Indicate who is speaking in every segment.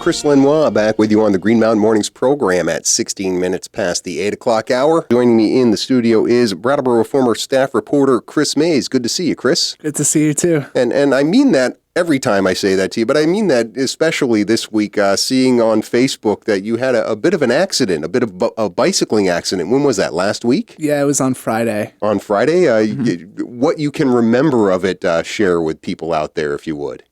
Speaker 1: Chris Lenois back with you on the Green Mountain Mornings program at 16 minutes past the 8 o'clock hour. Joining me in the studio is Brattleboro former staff reporter Chris Mays. Good to see you, Chris.
Speaker 2: Good to see you, too.
Speaker 1: And I mean that every time I say that to you, but I mean that especially this week, seeing on Facebook that you had a bit of an accident, a bit of a bicycling accident. When was that, last week?
Speaker 2: Yeah, it was on Friday.
Speaker 1: On Friday? What you can remember of it, share with people out there, if you would.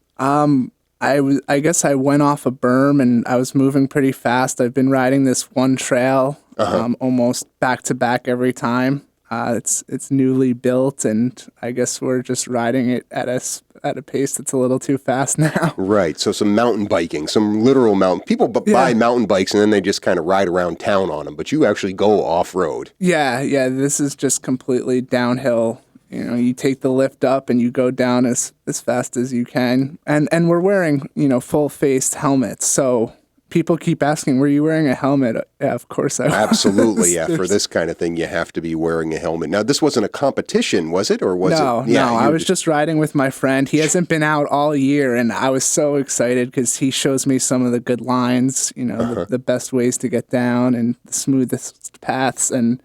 Speaker 2: I guess I went off a berm and I was moving pretty fast. I've been riding this one trail almost back to back every time. It's newly built, and I guess we're just riding it at a pace that's a little too fast now.
Speaker 1: Right. So some mountain biking, some literal mountain. People buy mountain bikes and then they just kind of ride around town on them, but you actually go off road.
Speaker 2: Yeah. This is just completely downhill. You know, you take the lift up and you go down as fast as you can. And we're wearing, full-faced helmets. So people keep asking, were you wearing a helmet? Yeah, of course I was.
Speaker 1: Absolutely, yeah. For this kind of thing, you have to be wearing a helmet. Now, this wasn't a competition, was it? Or was it?
Speaker 2: No, I was just riding with my friend. He hasn't been out all year, and I was so excited because he shows me some of the good lines, the best ways to get down and the smoothest paths. And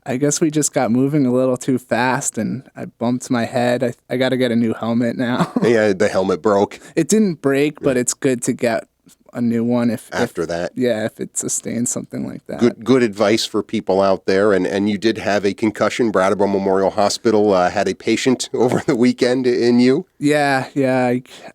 Speaker 2: I guess we just got moving a little too fast, and I bumped my head. I got to get a new helmet now.
Speaker 1: Yeah, the helmet broke.
Speaker 2: It didn't break, but it's good to get a new one if it sustains something like that.
Speaker 1: Good advice for people out there. And you did have a concussion. Brattleboro Memorial Hospital had a patient over the weekend in you.
Speaker 2: Yeah.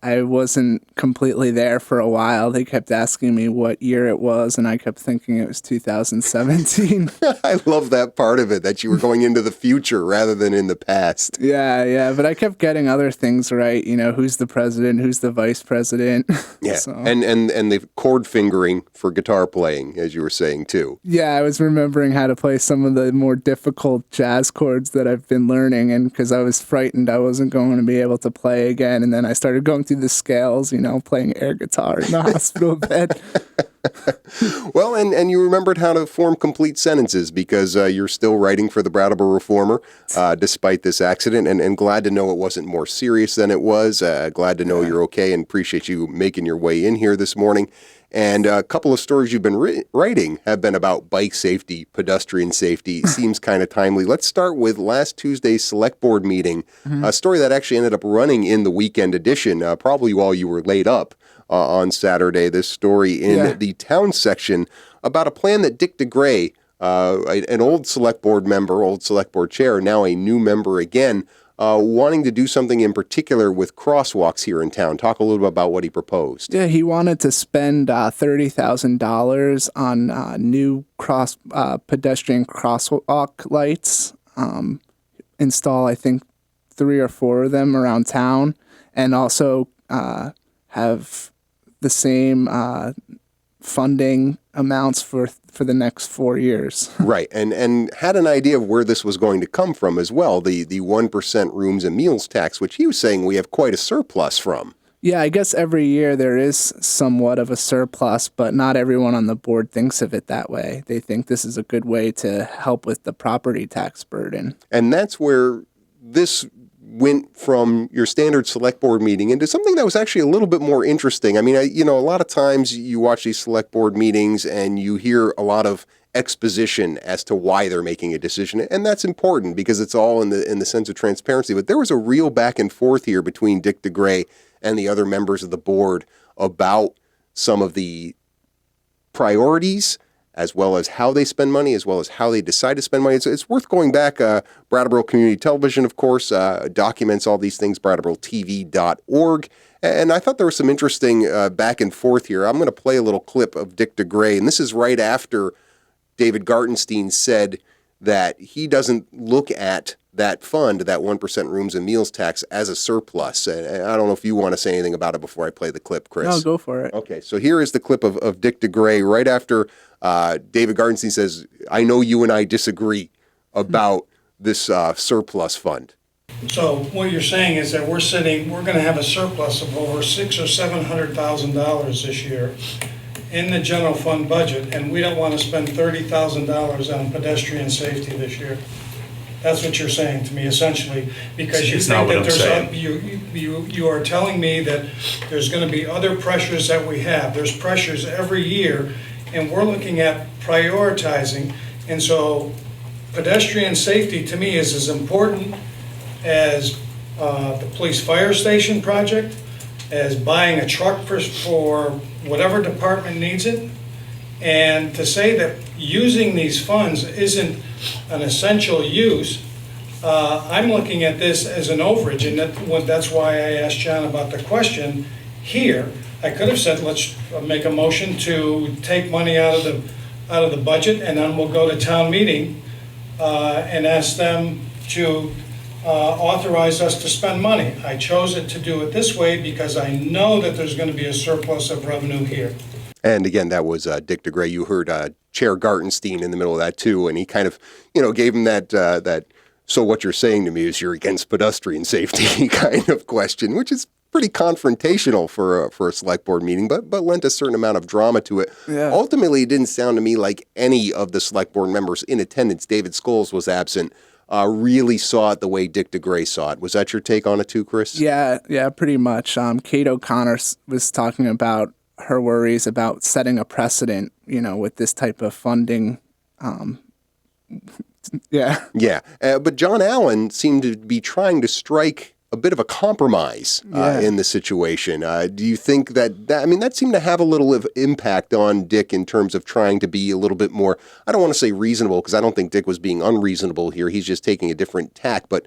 Speaker 2: I wasn't completely there for a while. They kept asking me what year it was, and I kept thinking it was 2017.
Speaker 1: I love that part of it, that you were going into the future rather than in the past.
Speaker 2: Yeah. But I kept getting other things right. Who's the president? Who's the vice president?
Speaker 1: Yeah.
Speaker 2: So.
Speaker 1: And the chord fingering for guitar playing, as you were saying, too.
Speaker 2: Yeah, I was remembering how to play some of the more difficult jazz chords that I've been learning, and because I was frightened I wasn't going to be able to play again, and then I started going through the scales, playing air guitar in the hospital bed.
Speaker 1: Well, and you remembered how to form complete sentences because you're still writing for the Brattleboro Reformer despite this accident, and glad to know it wasn't more serious than it was. Glad to know you're okay, and appreciate you making your way in here this morning. And a couple of stories you've been writing have been about bike safety, pedestrian safety. Seems kind of timely. Let's start with last Tuesday's select board meeting, a story that actually ended up running in the weekend edition, probably while you were laid up on Saturday. This story in the town section about a plan that Dick DeGray, an old select board member, old select board chair, now a new member again, wanting to do something in particular with crosswalks here in town. Talk a little bit about what he proposed.
Speaker 2: Yeah, he wanted to spend $30,000 on new pedestrian crosswalk lights, install, I think, 3 or 4 of them around town, and also have the same funding amounts for the next 4 years.
Speaker 1: Right, and had an idea of where this was going to come from as well, the 1% rooms and meals tax, which he was saying we have quite a surplus from.
Speaker 2: Yeah, I guess every year there is somewhat of a surplus, but not everyone on the board thinks of it that way. They think this is a good way to help with the property tax burden.
Speaker 1: And that's where this went from your standard select board meeting into something that was actually a little bit more interesting. I mean, a lot of times you watch these select board meetings and you hear a lot of exposition as to why they're making a decision, and that's important because it's all in the sense of transparency. But there was a real back and forth here between Dick DeGray and the other members of the board about some of the priorities, as well as how they spend money, as well as how they decide to spend money. It's worth going back. Brattleboro Community Television, of course, documents all these things, BrattleboroTV.org. And I thought there was some interesting back and forth here. I'm going to play a little clip of Dick DeGray, and this is right after David Gartenstein said that he doesn't look at that fund, that 1% rooms and meals tax, as a surplus. And I don't know if you want to say anything about it before I play the clip, Chris.
Speaker 2: No, go for it.
Speaker 1: Okay, so here is the clip of Dick DeGray right after David Gartenstein says, I know you and I disagree about this surplus fund.
Speaker 3: So what you're saying is that we're going to have a surplus of over $600,000 or $700,000 this year in the general fund budget, and we don't want to spend $30,000 on pedestrian safety this year. That's what you're saying to me, essentially, because you
Speaker 4: It's
Speaker 3: think
Speaker 4: not what
Speaker 3: that
Speaker 4: I'm
Speaker 3: there's,
Speaker 4: saying.
Speaker 3: you are telling me that there's gonna be other pressures that we have. There's pressures every year, and we're looking at prioritizing. And so pedestrian safety, to me, is as important as the police fire station project, as buying a truck for whatever department needs it. And to say that using these funds isn't an essential use, I'm looking at this as an overage, and that's why I asked John about the question here. I could have said, let's make a motion to take money out of the budget, and then we'll go to town meeting and ask them to authorize us to spend money. I chose it to do it this way because I know that there's going to be a surplus of revenue here.
Speaker 1: And again, that was Dick DeGray. You heard Chair Gartenstein in the middle of that too, and he kind of, gave him that. So what you're saying to me is you're against pedestrian safety kind of question, which is pretty confrontational for a select board meeting, but lent a certain amount of drama to it.
Speaker 2: Yeah.
Speaker 1: Ultimately, it didn't sound to me like any of the select board members in attendance, David Scholes was absent, really saw it the way Dick DeGray saw it. Was that your take on it too, Chris?
Speaker 2: Yeah, pretty much. Kate O'Connor was talking about her worries about setting a precedent, with this type of funding. Yeah.
Speaker 1: Yeah. But John Allen seemed to be trying to strike a bit of a compromise in the situation. Do you think that seemed to have a little of impact on Dick in terms of trying to be a little bit more, I don't want to say reasonable, because I don't think Dick was being unreasonable here. He's just taking a different tack. But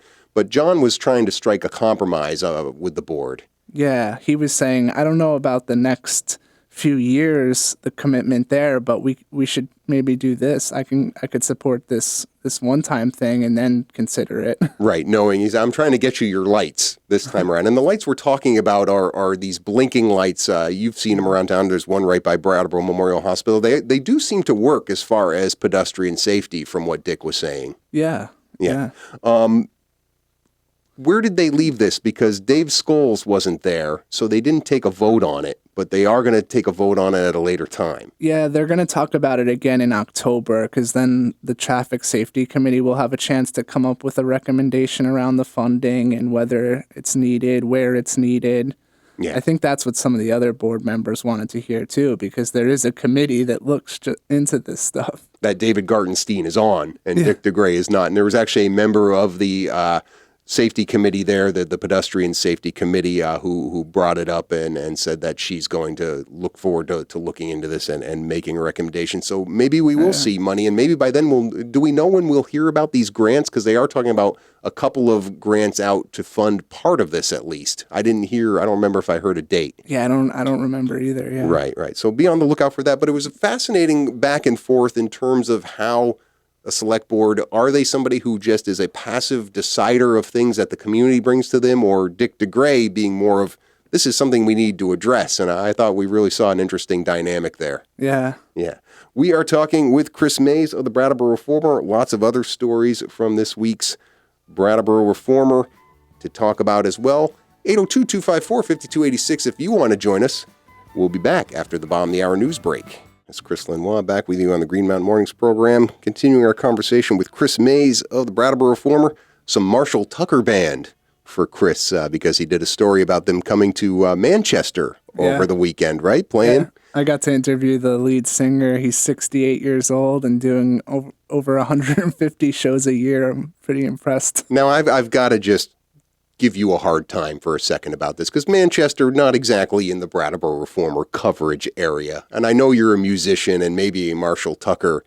Speaker 1: John was trying to strike a compromise with the board. Yeah,
Speaker 2: he was saying, I don't know about the next few years, the commitment there, but we should maybe do this. I could support this one-time thing and then consider it.
Speaker 1: Right, knowing I'm trying to get you your lights this time around. And the lights we're talking about are these blinking lights. You've seen them around town. There's one right by Brattleboro Memorial Hospital. They do seem to work as far as pedestrian safety from what Dick was saying.
Speaker 2: Yeah.
Speaker 1: Where did they leave this? Because Dave Scholes wasn't there, so they didn't take a vote on it, but they are going to take a vote on it at a later time.
Speaker 2: Yeah, they're going to talk about it again in October, because then the Traffic Safety Committee will have a chance to come up with a recommendation around the funding and whether it's needed, where it's needed. Yeah. I think that's what some of the other board members wanted to hear, too, because there is a committee that looks into this stuff.
Speaker 1: That David Gartenstein is on, and Dick DeGray is not. And there was actually a member of the safety committee there, the pedestrian safety committee, who brought it up and said that she's going to look forward to looking into this and making a recommendation. So maybe we will see money, and maybe by then do we know when we'll hear about these grants? Because they are talking about a couple of grants out to fund part of this at least. I don't remember if I heard a date.
Speaker 2: Yeah, I don't remember either. Yeah.
Speaker 1: Right. So be on the lookout for that. But it was a fascinating back and forth in terms of how a select board, are they somebody who just is a passive decider of things that the community brings to them, or Dick DeGray being more of, this is something we need to address? And I thought we really saw an interesting dynamic there.
Speaker 2: Yeah.
Speaker 1: We are talking with Chris Mays of the Brattleboro Reformer. Lots of other stories from this week's Brattleboro Reformer to talk about as well. 802-254-5286 if you want to join us. We'll be back after the bottom of the hour news break. It's Chris Lenois back with you on the Green Mountain Mornings program, continuing our conversation with Chris Mays of the Brattleboro Reformer. Some Marshall Tucker Band for Chris, because he did a story about them coming to Manchester over the weekend, right? Playing.
Speaker 2: Yeah. I got to interview the lead singer. He's 68 years old and doing over 150 shows a year. I'm pretty impressed.
Speaker 1: Now, I've got to just give you a hard time for a second about this, because Manchester, not exactly in the Brattleboro Reformer coverage area. And I know you're a musician and maybe a Marshall Tucker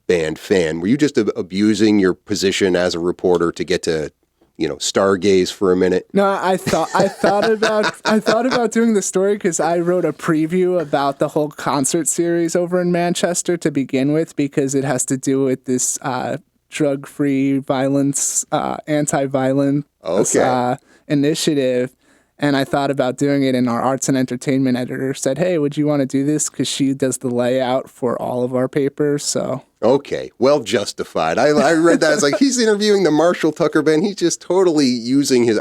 Speaker 1: Band fan. Were you just abusing your position as a reporter to get to, stargaze for a minute?
Speaker 2: No, I thought about doing the story because I wrote a preview about the whole concert series over in Manchester to begin with, because it has to do with this drug-free violence, anti-violence initiative. And I thought about doing it, and our arts and entertainment editor said, hey, would you want to do this? Because she does the layout for all of our papers, so.
Speaker 1: Okay, well justified. I read that. It's like, he's interviewing the Marshall Tucker Band. He's just totally using his,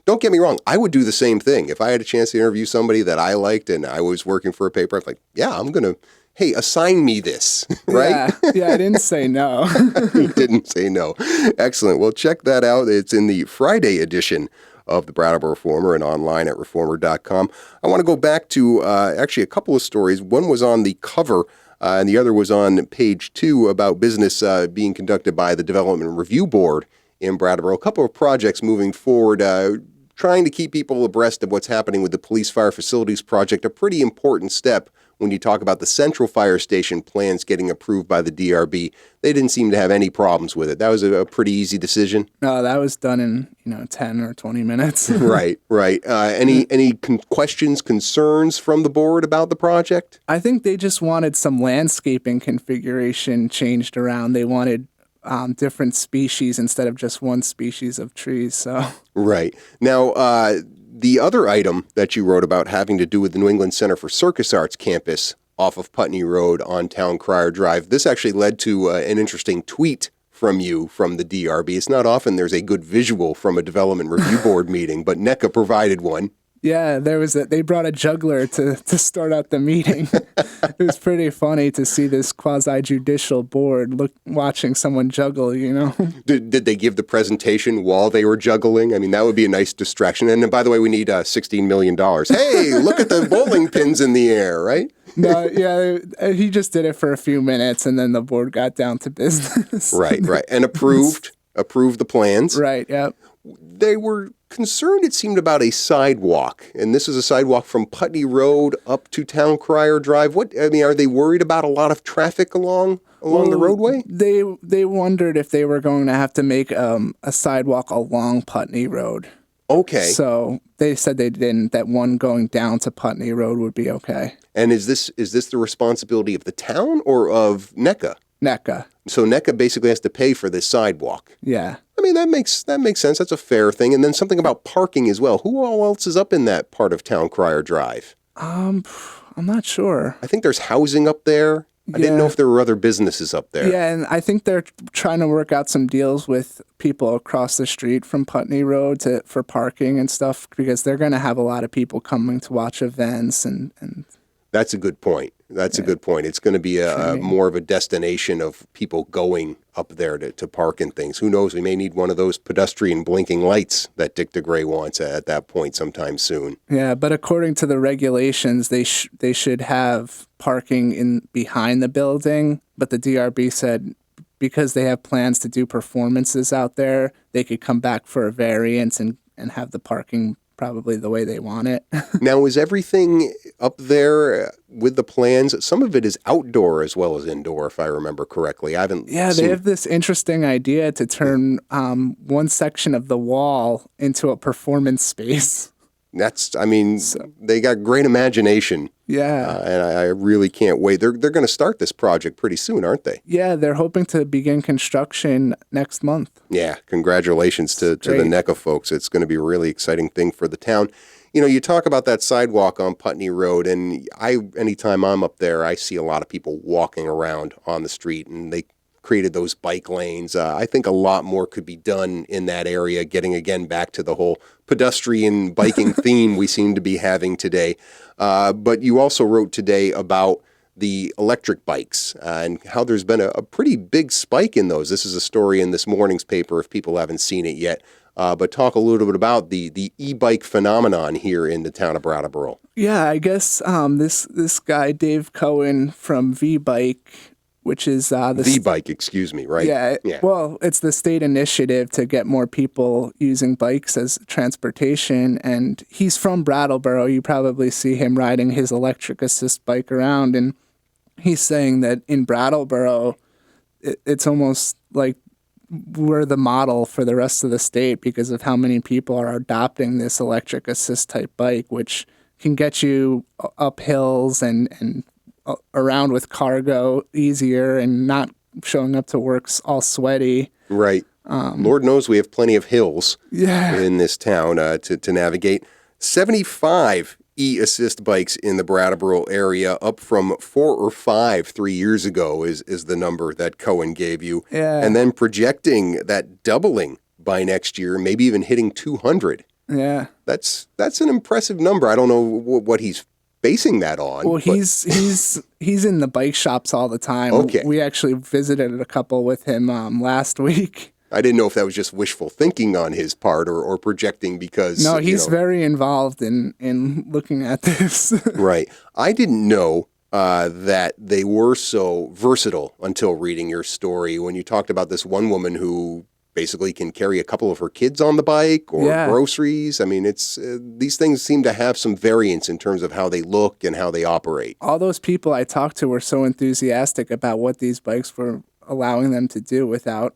Speaker 1: don't get me wrong. I would do the same thing. If I had a chance to interview somebody that I liked and I was working for a paper, I'm like, yeah, I'm going to hey, assign me this, right?
Speaker 2: Yeah, I didn't say no.
Speaker 1: He didn't say no. Excellent. Well, check that out. It's in the Friday edition of the Brattleboro Reformer and online at reformer.com. I want to go back to actually a couple of stories. One was on the cover, and the other was on page 2 about business being conducted by the Development Review Board in Brattleboro. A couple of projects moving forward, trying to keep people abreast of what's happening with the Police Fire Facilities Project, a pretty important step when you talk about the Central Fire Station plans getting approved by the DRB. They didn't seem to have any problems with it. That was a pretty easy decision.
Speaker 2: No, that was done in 10 or 20 minutes.
Speaker 1: Right. Any questions, concerns from the board about the project?
Speaker 2: I think they just wanted some landscaping configuration changed around. They wanted different species instead of just one species of trees. So
Speaker 1: right. Now, the other item that you wrote about having to do with the New England Center for Circus Arts campus off of Putney Road on Town Crier Drive, this actually led to an interesting tweet from you from the DRB. It's not often there's a good visual from a Development Review Board meeting, but NECCA provided one.
Speaker 2: yeah, they brought a juggler to start out the meeting. It was pretty funny to see this quasi-judicial board watching someone juggle,
Speaker 1: Did they give the presentation while they were juggling? I mean, that would be a nice distraction. And by the way, we need $16 million. Hey, look at the bowling pins in the air, right?
Speaker 2: No, yeah, he just did it for a few minutes, and then the board got down to business.
Speaker 1: Right. And approved the plans.
Speaker 2: Right, yep.
Speaker 1: They were concerned, it seemed, about a sidewalk, and this is a sidewalk from Putney Road up to Town Crier Drive. Are they worried about a lot of traffic along the roadway?
Speaker 2: They wondered if they were going to have to make a sidewalk along Putney Road.
Speaker 1: Okay.
Speaker 2: So they said they didn't. That one going down to Putney Road would be okay.
Speaker 1: And is this the responsibility of the town or of NECCA?
Speaker 2: NECCA.
Speaker 1: So NECCA basically has to pay for this sidewalk.
Speaker 2: Yeah.
Speaker 1: I mean, that makes sense. That's a fair thing. And then something about parking as well. Who all else is up in that part of Town Crier Drive?
Speaker 2: I'm not sure.
Speaker 1: I think there's housing up there. I didn't know if there were other businesses up there.
Speaker 2: Yeah, and I think they're trying to work out some deals with people across the street from Putney Road for parking and stuff, because they're going to have a lot of people coming to watch events and
Speaker 1: That's a good point. A good point. It's going to be a more of a destination of people going up there to park and things. Who knows? We may need one of those pedestrian blinking lights that Dick DeGray wants at that point sometime soon.
Speaker 2: Yeah, but according to the regulations, they should have parking in behind the building. But the DRB said because they have plans to do performances out there, they could come back for a variance and have the parking probably the way they want it.
Speaker 1: Now, is everything up there with the plans? Some of it is outdoor as well as indoor, if I remember correctly. I haven't.
Speaker 2: Yeah, they have this interesting idea to turn one section of the wall into a performance space.
Speaker 1: They got great imagination.
Speaker 2: Yeah.
Speaker 1: And I really can't wait. They're going to start this project pretty soon, aren't they?
Speaker 2: Yeah, they're hoping to begin construction next month.
Speaker 1: Yeah, congratulations to the NECCA folks. It's going to be a really exciting thing for the town. You talk about that sidewalk on Putney Road, and anytime I'm up there, I see a lot of people walking around on the street, and they created those bike lanes. I think a lot more could be done in that area, getting again back to the whole pedestrian biking theme we seem to be having today. But you also wrote today about the electric bikes and how there's been a pretty big spike in those. This is a story in this morning's paper if people haven't seen it yet. But talk a little bit about the e-bike phenomenon here in the town of Brattleboro.
Speaker 2: Yeah, I guess this guy, Dave Cohen from V-Bike, which is the
Speaker 1: V-Bike, excuse me, right?
Speaker 2: Yeah. Well, it's the state initiative to get more people using bikes as transportation, and he's from Brattleboro. You probably see him riding his electric assist bike around, and he's saying that in Brattleboro, it's almost like we're the model for the rest of the state because of how many people are adopting this electric assist type bike, which can get you up hills and around with cargo easier and not showing up to work all sweaty.
Speaker 1: Right. Lord knows we have plenty of hills in this town to navigate. 75 e-assist bikes in the Brattleboro area, up from 4 or 5 3 years ago is the number that Cohen gave you.
Speaker 2: Yeah.
Speaker 1: And then projecting that doubling by next year, maybe even hitting 200.
Speaker 2: Yeah.
Speaker 1: That's an impressive number. I don't know what he's basing that on.
Speaker 2: Well,
Speaker 1: but-
Speaker 2: he's in the bike shops all the time.
Speaker 1: Okay.
Speaker 2: We actually visited a couple with him last week.
Speaker 1: I didn't know if that was just wishful thinking on his part or projecting because...
Speaker 2: No, he's very involved in looking at this.
Speaker 1: Right. I didn't know that they were so versatile until reading your story when you talked about this one woman who basically can carry a couple of her kids on the bike or groceries. I mean, it's these things seem to have some variance in terms of how they look and how they operate.
Speaker 2: All those people I talked to were so enthusiastic about what these bikes were allowing them to do without,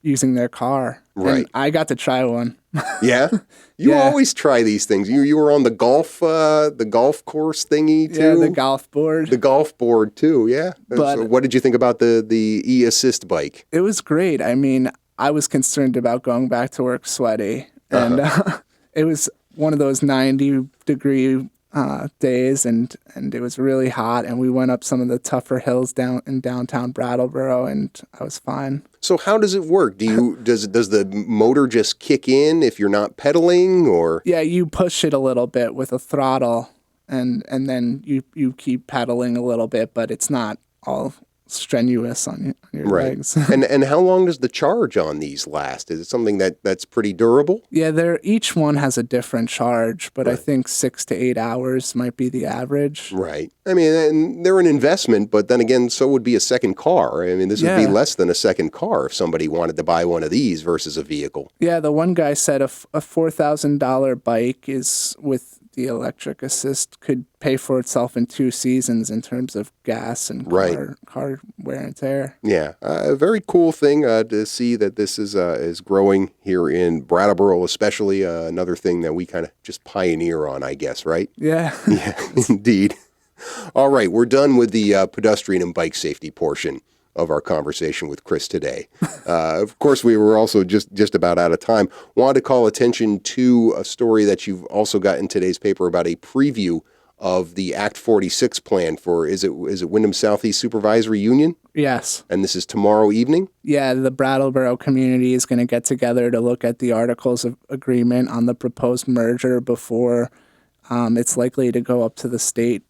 Speaker 2: using their car.
Speaker 1: Right.
Speaker 2: And I got to try one.
Speaker 1: Yeah? You
Speaker 2: Yeah.
Speaker 1: always try these things. You were on the golf course thingy too?
Speaker 2: Yeah, the golf board.
Speaker 1: The golf board too, yeah.
Speaker 2: But-
Speaker 1: So what did you think about the e-assist bike?
Speaker 2: It was great. I mean, I was concerned about going back to work sweaty. And it was one of those 90-degree days, and it was really hot. And we went up some of the tougher hills down in downtown Brattleboro, and I was fine.
Speaker 1: So how does it work? Does the motor just kick in if you're not pedaling, or?
Speaker 2: Yeah, you push it a little bit with a throttle, and then you keep pedaling a little bit, but it's not all strenuous on your legs.
Speaker 1: and how long does the charge on these last? Is it something that's pretty durable?
Speaker 2: Yeah, each one has a different charge, but I think 6 to 8 hours might be the average.
Speaker 1: Right. I mean, and they're an investment, but then again, so would be a second car. I mean, this would be less than a second car if somebody wanted to buy one of these versus a vehicle.
Speaker 2: Yeah, the one guy said a $4,000 bike is with the electric assist could pay for itself in 2 seasons in terms of gas and car wear and tear.
Speaker 1: Yeah, a very cool thing to see that this is growing here in Brattleboro, especially another thing that we kind of just pioneer on, I guess, right?
Speaker 2: Yeah.
Speaker 1: Yeah, indeed. All right, we're done with the pedestrian and bike safety portion of our conversation with Chris today. Of course, we were also just about out of time. Wanted to call attention to a story that you've also got in today's paper about a preview of the Act 46 plan for, is it Wyndham Southeast Supervisory Union?
Speaker 2: Yes.
Speaker 1: And this is tomorrow evening?
Speaker 2: Yeah, the Brattleboro community is going to get together to look at the Articles of Agreement on the proposed merger before it's likely to go up to the state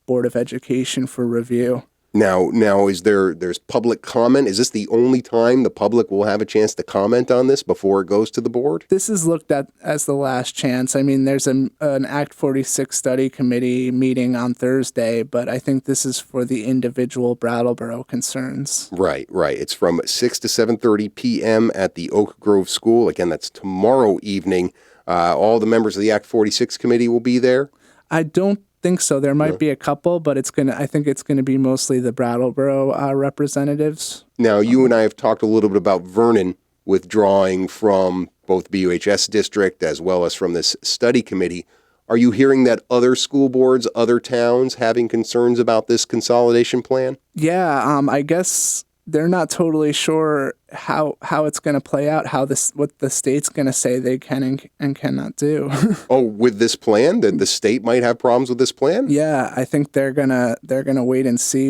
Speaker 2: Board of Education for review.
Speaker 1: Now, there's public comment? Is this the only time the public will have a chance to comment on this before it goes to the board?
Speaker 2: This is looked at as the last chance. I mean, there's an Act 46 study committee meeting on Thursday, but I think this is for the individual Brattleboro concerns.
Speaker 1: Right. It's from 6 to 7:30 p.m. at the Oak Grove School. Again, that's tomorrow evening. All the members of the Act 46 committee will be there?
Speaker 2: I don't think so. There might be a couple, but I think it's gonna be mostly the Brattleboro representatives.
Speaker 1: Now, you and I have talked a little bit about Vernon withdrawing from both BUHS district as well as from this study committee. Are you hearing that other school boards, other towns having concerns about this consolidation plan?
Speaker 2: Yeah, I guess they're not totally sure how it's going to play out, what the state's going to say they can and cannot do.
Speaker 1: Oh, with this plan, that the state might have problems with this plan?
Speaker 2: Yeah, I think they're gonna wait and see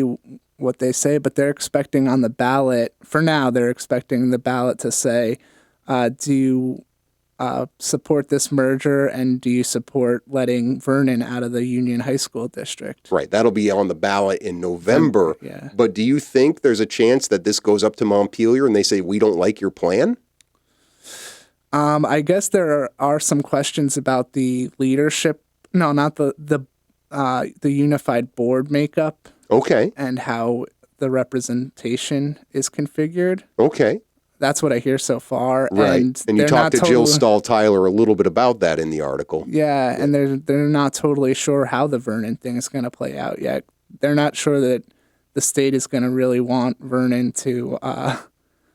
Speaker 2: what they say, but they're expecting on the ballot. For now, they're expecting the ballot to say, "Do you support this merger, and do you support letting Vernon out of the Union High School district?"
Speaker 1: Right, that'll be on the ballot in November.
Speaker 2: Yeah.
Speaker 1: But do you think there's a chance that this goes up to Montpelier and they say, we don't like your plan?
Speaker 2: I guess there are some questions about the leadership. No, not the unified board makeup.
Speaker 1: Okay.
Speaker 2: And how the representation is configured.
Speaker 1: Okay.
Speaker 2: That's what I hear so far.
Speaker 1: Right. And you talked to Jill
Speaker 2: totally,
Speaker 1: Stahl-Tyler a little bit about that in the article.
Speaker 2: Yeah, and they're not totally sure how the Vernon thing is going to play out yet. They're not sure that the state is going to really want Vernon to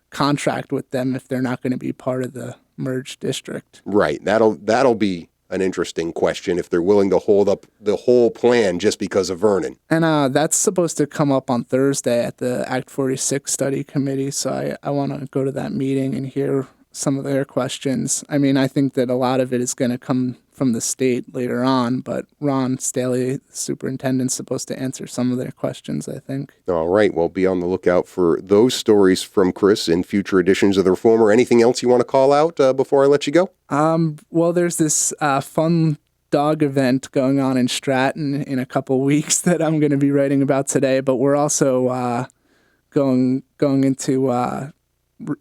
Speaker 2: contract with them if they're not going to be part of the merged district.
Speaker 1: Right. That'll be an interesting question if they're willing to hold up the whole plan just because of Vernon.
Speaker 2: And that's supposed to come up on Thursday at the Act 46 study committee, so I want to go to that meeting and hear some of their questions. I mean, I think that a lot of it is going to come from the state later on, but Ron Staley, the superintendent's supposed to answer some of their questions, I think.
Speaker 1: All right. Well, be on the lookout for those stories from Chris in future editions of The Reformer. Anything else you want to call out before I let you go?
Speaker 2: Well, there's this fun dog event going on in Stratton in a couple weeks that I'm going to be writing about today. But we're also going into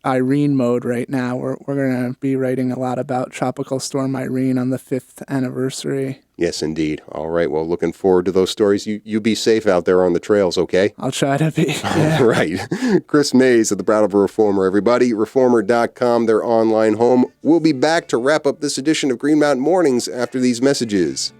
Speaker 2: Irene mode right now. We're going to be writing a lot about Tropical Storm Irene on the 5th anniversary.
Speaker 1: Yes, indeed. All right. Well, looking forward to those stories. You be safe out there on the trails, okay?
Speaker 2: I'll try to be. Yeah.
Speaker 1: All right. Chris Mays of the Brattleboro Reformer, everybody. Reformer.com, their online home. We'll be back to wrap up this edition of Green Mountain Mornings after these messages.